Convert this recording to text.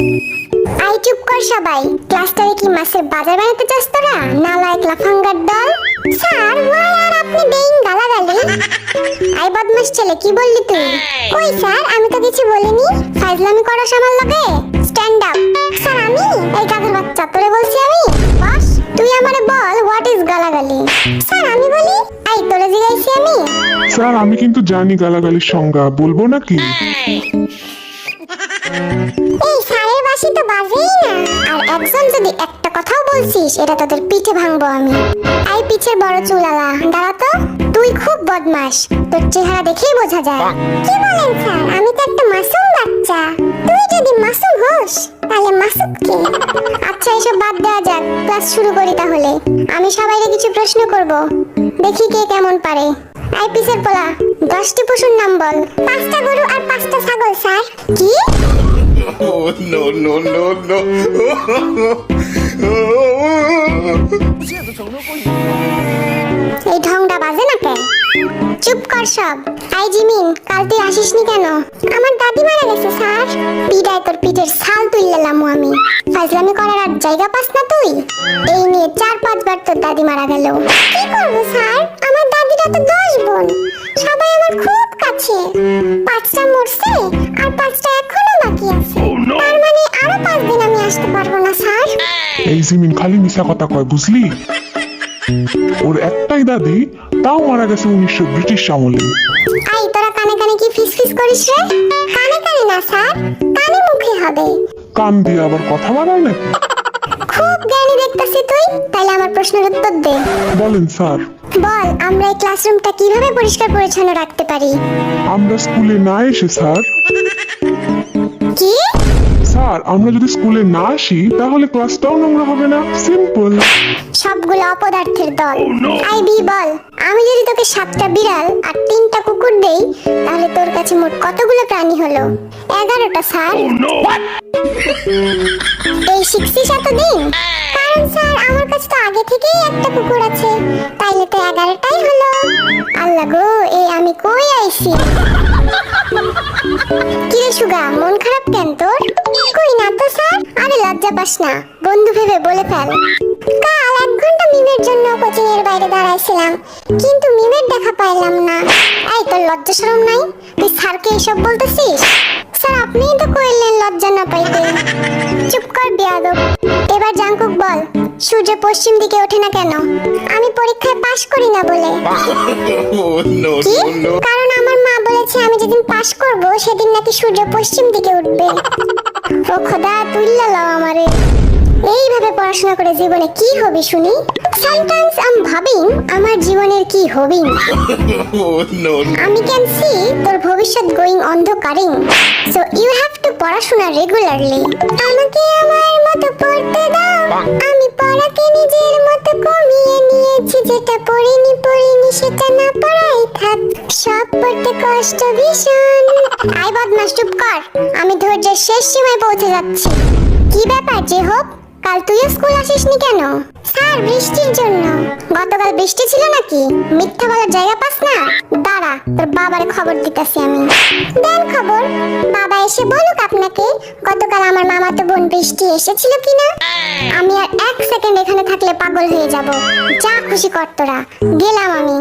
I চুপ কর সবাই। ক্লাসটারে কি মাছের বাজার বানাতে চাস তোরা? নালায়েক লাফাঙ্গার দল। স্যার ওয়াই আর আপনি বেইং গালাগালি? আই বদমাশ ছেলে, কি বললি তুই? কই স্যার, আমি তো কিছু বলিনি। ফাজলামি করো আমার লগে? Stand up. স্যার আমি? এই গাধের বাচ্চা, তোরে বলছি আমি? বস, তুই আমারে বল হোয়াট ইজ গালাগালি? স্যার আমি বলি। আই তোরে জিগাইছি আমি? স্যার আমি কিন্তু জানি গালাগালির সংজ্ঞা, বলবো নাকি? এই স্যারের বাসি তো বাজেই না। আর একজন যদি একটা কথাও বলছিস, এটা তোদের পিঠে ভাঙবো আমি। আই পিছের বড় চুলালা, দাঁড়া তো। তুই খুব বদমাশ, তোর চেহারা দেখেই বোঝা যায়। কি বলেন স্যার, আমি তো একটা মাসুম বাচ্চা। তুই যদি মাসুম হোস তাহলে মাসুদ কে? আচ্ছা এসব বাদ দেওয়া যাক, ক্লাস শুরু করি তাহলে। আমি সবাইকে কিছু প্রশ্ন করব, দেখি কে কেমন পারে। আই পিছের পোলা, 10টি পশুর নাম বল। 5টা গরু আর 5টা ছাগল স্যার। কি? Oh, no, no, no, no. এই ঢংটা বাজে না কেন? চুপ কর সব। আই জিমিন, কাল তুই আসিসনি কেন? আমার দাদি মারা গেছে স্যার। পিটায় তোর পিঠের ছাল তুললাম আমি। ফাজলামি করার আর জায়গা পাস না তুই? এই নিয়ে 4-5 বার তোর দাদি মারা গেল। কি করব স্যার, আমার দাদিরা তো 10 বোন, সবাই আমার খুব কাছে। 5টা মরছে আর 5টা এখনো বাকি আছে। তার মানে আরো 5 দিন আমি আসতে পারবো না স্যার। এই জিমিন খালি মিশা কথা কয়, বুঝলি? ওর একটাই দাদি, তাও মারা গেছে 1900 ব্রিটিশ আমলে। আই তোরা কানে কানে কি ফিস করিস রে? কানে কানে না স্যার, কানে মুখে হবে। কান দিয়ে আবার কথা বাড়ায় নাকি? খুব জ্ঞানী দেখতাছি তুই। তাহলে আমার প্রশ্নের উত্তর দে। বলেন স্যার। বল, আমরা এই ক্লাসরুমটা কিভাবে পরিষ্কার পরিচ্ছন্ন রাখতে পারি? আমরা স্কুলে না এসে স্যার। কি? স্যার আমরা যদি স্কুলে না আসি তাহলে ক্লাসটাও নোংরা হবে না, সিম্পল। সবগুলো অপদার্থের দল। আই বি বল, আমি যদি তোকে 7টা বিড়াল আর 3টা কুকুর দেই, তাহলে তোর কাছে মোট কতগুলো প্রাণী হলো? 11টা স্যার। এই শিখছিস এতদিন? কারণ স্যার আমার কাছে তো আগে থেকেই একটা কুকুর আছে, তাইলে তো 11টাই হলো। আল্লাহ গো, এই আমি কই আইছি? কিরে সুগা, মন খারাপ কেন তোর? কই না তো স্যার। আরে লজ্জা পাস না, বন্ধু ভেবে বলে ফেল। কাল 1 ঘন্টা মিমের জন্য কোচিং এর বাইরে দাঁড়াইছিলাম, কিন্তু মিমের দেখা পাইলাম না। এই তোর লজ্জা শরম নাই? তুই স্যারকে এসব বলতেছিস? স্যার আপনিই তো কইলেন লজ্জা না পাইতে। চুপ কর বেয়াদব। এবার জাঙ্কুক বল, সূর্য পশ্চিম দিকে ওঠে না কেন? আমি পরীক্ষায় পাশ করি না বলে। Oh, no, কি? no, no. কারণ আমার মা বলেছে আমি যেদিন পাশ করব সেদিন নাকি সূর্য পশ্চিম দিকে উঠবে। ও খোদা, তুইল্লা লাও আমারে। এইভাবে পড়াশোনা করে জীবনে কি হবে শুনি? সামটাইমস আই এম ভাবিং আমার জীবনের কি হবে। Oh, no, no. আমি ক্যান সি তোর ভবিষ্যৎ গোয়িং অন্ধকারিং। সো ইউ হ্যাভ টু পড়াশোনা রেগুলারলি। আমাকে আমার মতো পড়তে দাও। আমি পড়াকে নিজের মতো কমিয়ে নিয়েছি, যেটা পড়িনি সেটা না পড়াই থাক। সব পড়তে কষ্ট ভীষণ। আই বদমাস চুপ কর, আমি ধৈর্যের শেষ সীমায় পৌঁছে যাচ্ছি। কি ব্যাপার যে হোক, কাল তুইও স্কুল আসিসনি কেন? স্যার বৃষ্টির জন্য। গতকাল বৃষ্টি ছিল নাকি? মিথ্যা বলার জায়গা পাস না? দাঁড়া, তোর বাবারে খবর দিতেছি আমি। দেন খবর। বাবা এসে বলুক আপনাকে গতকাল আমার মামাতো বোন বৃষ্টি এসেছিল কিনা। আমি আর 1 সেকেন্ড এখানে থাকলে পাগল হয়ে যাব। যা খুশি কর তোরা, গেলাম আমি।